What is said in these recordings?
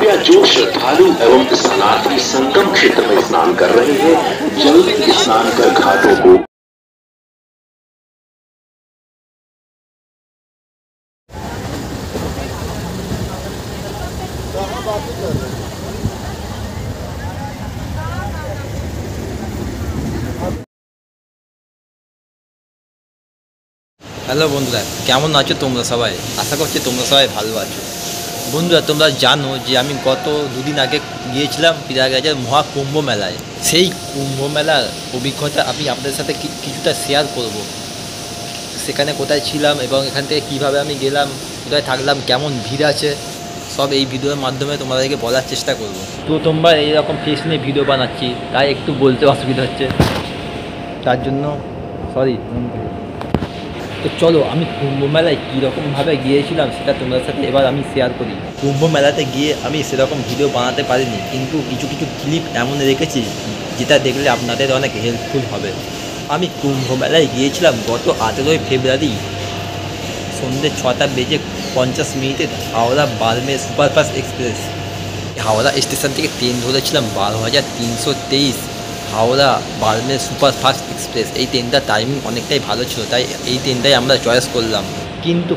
कृपया जो श्रद्धालु एवं स्नानार्थी संगम क्षेत्र में स्नान कर रहे हैं जल्दी स्नान कर घाटों को হ্যালো বন্ধুরা, কেমন আছো তোমরা সবাই? আশা করছি তোমরা সবাই ভালো আছো। বন্ধুরা, তোমরা জানো যে আমি গত দুদিন আগে গিয়েছিলাম প্রয়াগরাজের মহাকুম্ভ মেলায়। সেই কুম্ভ মেলার অভিজ্ঞতা আমি আপনাদের সাথে কিছুটা শেয়ার করব। সেখানে কোথায় ছিলাম এবং এখান থেকে কীভাবে আমি গেলাম, কোথায় থাকলাম, কেমন ভিড় আছে, সব এই ভিডিওর মাধ্যমে তোমাদেরকে বলার চেষ্টা করব। তো তোমরা এইরকম ফেস নিয়ে ভিডিও বানাচ্ছি, তাই একটু বলতে অসুবিধা হচ্ছে, তার জন্য সরি। তো চলো আমি কুম্ভ মেলায় কীরকমভাবে গিয়েছিলাম সেটা তোমাদের সাথে এবার আমি শেয়ার করি। কুম্ভ মেলাতে গিয়ে আমি সেরকম ভিডিও বানাতে পারিনি, কিন্তু কিছু কিছু ক্লিপ এমন রেখেছি যেটা দেখলে আপনাদের অনেক হেল্পফুল হবে। আমি কুম্ভ মেলায় গিয়েছিলাম গত 18ই ফেব্রুয়ারি সন্ধ্যে 6:50 Howrah Barmer superfast express. Howrah station থেকে ট্রেন ধরেছিলাম 12,323 হাওড়া বার্মের সুপারফাস্ট এক্সপ্রেস। এই ট্রেনটার টাইমিং অনেকটাই ভালো ছিল, তাই এই ট্রেনটাই আমরা চয়েস করলাম। কিন্তু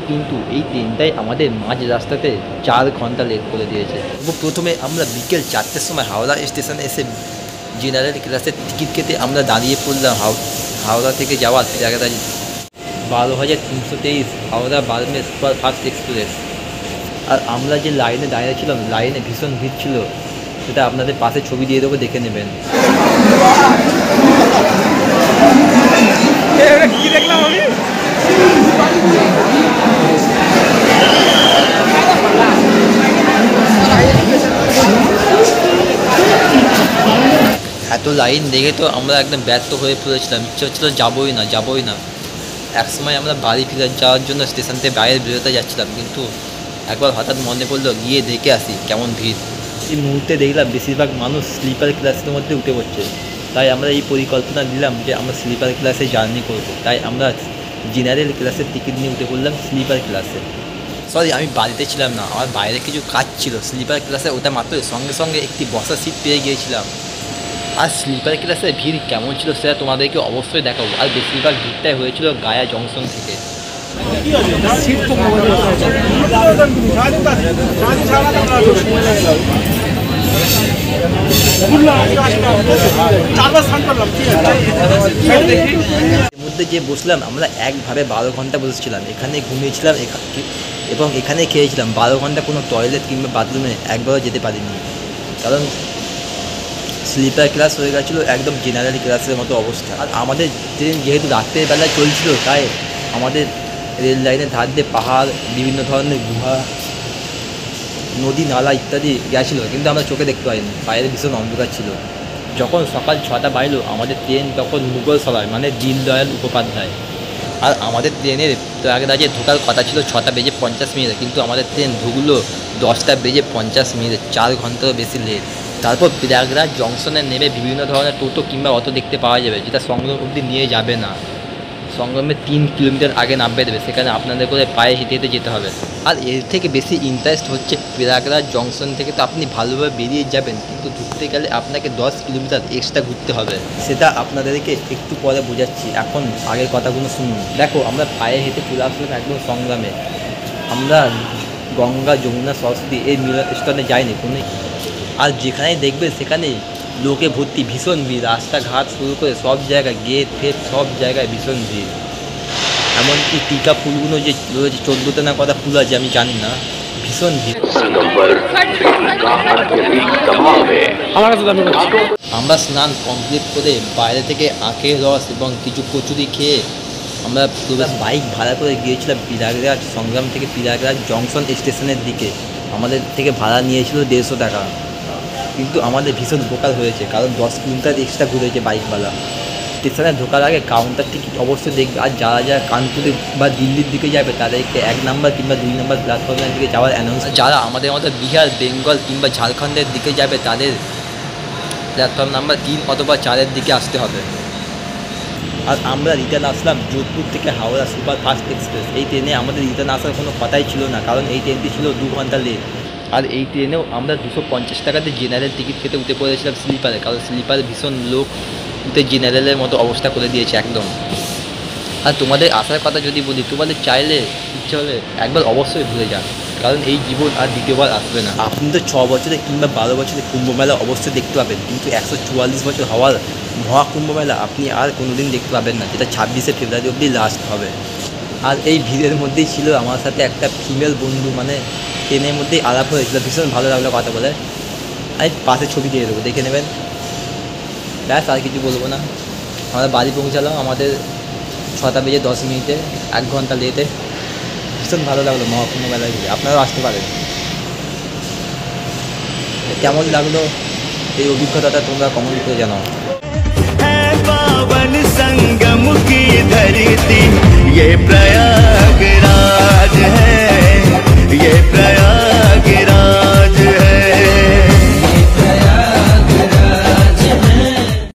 এই ট্রেনটাই আমাদের মাঝ রাস্তাতে 4 ঘন্টা লেট করে দিয়েছে। প্রথমে আমরা বিকেল 4টের সময় হাওড়া স্টেশনে এসে জেনারেল ক্লাসের টিকিট কেটে আমরা দাঁড়িয়ে পড়লাম হাওড়া থেকে যাওয়ার প্রয়াগরাজ 12,323 হাওড়া বার্মের সুপারফাস্ট এক্সপ্রেস। আর আমরা যে লাইনে দাঁড়িয়েছিলাম, লাইনে ভীষণ ভিড় ছিল, সেটা আপনাদের পাশে ছবি দিয়ে দেবো, দেখে নেবেন। কি দেখলাম আমি? এত লাইন দেখে তো আমরা একদম ব্যর্থ হয়ে পড়েছিলাম, ইচ্ছা হচ্ছিল যাবোই না। এক সময় আমরা বাড়ি ফিরে যাওয়ার জন্য স্টেশন থেকে বাইরে বেরোতে যাচ্ছিলাম, কিন্তু একবার হঠাৎ মনে পড়লো গিয়ে দেখে আসি কেমন ভিড়। এই মুহূর্তে দেখলাম বেশিরভাগ মানুষ স্লিপার ক্লাসের মধ্যে উঠে পড়ছে, তাই আমরা এই পরিকল্পনা নিলাম যে আমরা স্লিপার ক্লাসে জার্নি করব। তাই আমরা জেনারেল ক্লাসের টিকিট নিয়ে উঠে পড়লাম স্লিপার ক্লাসে। সরি, আমি বাড়িতে ছিলাম না, আমার বাইরে কিছু কাজ ছিল। স্লিপার ক্লাসে ওটা মাত্র সঙ্গে সঙ্গে একটি বসার সিট পেয়ে গিয়েছিলাম। আর স্লিপার ক্লাসের ভিড় কেমন ছিল সেটা তোমাদেরকে অবশ্যই দেখাবো। আর বেশিরভাগ ভিড়টাই হয়েছিল গায়া জংশন থেকে। মধ্যে যে বসলাম আমরা একভাবে 12 ঘন্টা বসেছিলাম, এখানে ঘুমিয়েছিলাম এবং এখানে খেয়েছিলাম। 12 ঘন্টা কোনো টয়লেট কিংবা বাথরুমে একবারও যেতে পারিনি, কারণ স্লিপার ক্লাস হয়ে গেছিলো একদম জেনারেল ক্লাসের মতো অবস্থা। আর আমাদের ট্রেন যেহেতু রাত্রের বেলায় চলছিল, তাই আমাদের রেল লাইনের ধার দিয়ে পাহাড়, বিভিন্ন ধরনের গুহা, নদী, নালা ইত্যাদি গেছিলো, কিন্তু আমরা চোখে দেখতে পাইনি, বাইরে ভীষণ অন্ধকার ছিল। যখন সকাল 6টা বাজলো আমাদের ট্রেন তখন মুঘল সরাই মানে দীনদয়াল উপাধ্যায়। আর আমাদের ট্রেনের প্রয়াগরাজে ঢোকার কথা ছিল 6:50, কিন্তু আমাদের ট্রেন ঢুকলো 10:50, 4 ঘন্টারও বেশি লেট। তারপর প্রয়াগরাজ জংশনে নেমে বিভিন্ন ধরনের টোটো কিংবা অটো দেখতে পাওয়া যাবে, যেটা সংগ্রাম অবধি নিয়ে যাবে না। সংগ্রামে 3 কিলোমিটার আগে নামবে দেবে, সেখানে আপনাদের করে পায়ে হেঁটে যেতে হবে। আর এর থেকে বেশি ইন্টারেস্ট হচ্ছে প্রয়াগরাজ জংশন থেকে তো আপনি ভালোভাবে বেরিয়ে যাবেন, কিন্তু ঘুরতে গেলে আপনাকে 10 কিলোমিটার এক্সট্রা ঘুরতে হবে। সেটা আপনাদেরকে একটু পরে বোঝাচ্ছি, এখন আগের কথাগুলো শুনুন। দেখো, আমরা পায়ে হেঁটে চলে আসলাম একদম সংগ্রামে। আমরা গঙ্গা, যমুনা, সরস্বতী এই মিলনস্থলে যাইনি কোনো। আর যেখানেই দেখবেন সেখানেই লোকে ভর্তি, ভীষণ ভিড়। রাস্তাঘাট শুরু করে সব জায়গায়, গেট ফেট সব জায়গায় ভীষণ ভিড়। এমনকি টিকা ফুলগুলো যে রয়েছে 14টা না কটা ফুল আছে আমি জানি না, ভীষণ ভিড়। আমরা স্নান কমপ্লিট করে বাইরে থেকে আখের রস এবং কিছু কচুরি খেয়ে আমরা বাইক ভাড়া করে গিয়েছিলাম প্রয়াগরাজ সংগ্রাম থেকে প্রয়াগরাজ জংশন স্টেশনের দিকে। আমাদের থেকে ভাড়া নিয়েছিল 150 টাকা, কিন্তু আমাদের ভীষণ উপকার হয়েছে, কারণ 10 কিলোমিটার এক্সট্রা ঘুরেছে বাইকওয়ালা। স্টেশনে ঢোকার আগে কাউন্টার টিকিট অবশ্যই দেখবে। আর যারা কানপুরে বা দিল্লির দিকে যাবে তাদেরকে 1 নম্বর কিংবা 2 নম্বর প্ল্যাটফর্মের দিকে যাওয়ার অ্যানাউন্স। যারা আমাদের বিহার, বেঙ্গল কিংবা ঝাড়খণ্ডের দিকে যাবে তাদের প্ল্যাটফর্ম নাম্বার 3 অথবা 4-এর দিকে আসতে হবে। আর আমরা রিটার্ন আসলাম যোধপুর থেকে হাওড়া সুপারফাস্ট এক্সপ্রেস। এই ট্রেনে আমাদের রিটার্ন আসার কোনো কথাই ছিল না, কারণ এই ট্রেনটি ছিল 2 ঘন্টা লেট। আর এই ট্রেনেও আমরা 250 টাকাতে জেনারেল টিকিট কেটে উঠে পড়েছিলাম স্লিপারে, কারণ স্লিপারে ভীষণ লোক উঠে জেনারেলের মতো অবস্থা করে দিয়েছে একদম। আর তোমাদের আসার কথা যদি বলি, তোমাদের চাইলে ইচ্ছে হলে একবার অবশ্যই ঘুরে যান, কারণ এই জীবন আর দ্বিতীয়বার আসবে না। আপনি তো 6 বছরে কিংবা 12 বছরে কুম্ভ মেলা অবশ্যই দেখতে পাবেন, কিন্তু 144 বছর হওয়ার মহাকুম্ভ মেলা আপনি আর কোনোদিন দেখতে পাবেন না, যেটা 26শে ফেব্রুয়ারি অবধি লাস্ট হবে। আর এই ভিড়ের মধ্যেই ছিল আমার সাথে একটা ফিমেল বন্ধু, মানে ট্রেনের মধ্যেই আলাপ হয়েছিল, ভীষণ ভালো লাগলো কথা বলে। আমি পাশে ছবি দিয়ে দেবো, দেখে নেবেন। ব্যাস, আর কিছু বলবো না। আমরা বাড়ি পৌঁছালাম আমাদের 6:10 1 ঘন্টা লেটে। ভীষণ ভালো লাগলো মহাকুম্ভ মেলায় ঘুরে, আপনারাও আসতে পারেন। কেমন লাগলো এই অভিজ্ঞতাটা তোমরা কমেন্ট করে জানাও। है पावन संगम की धरती ये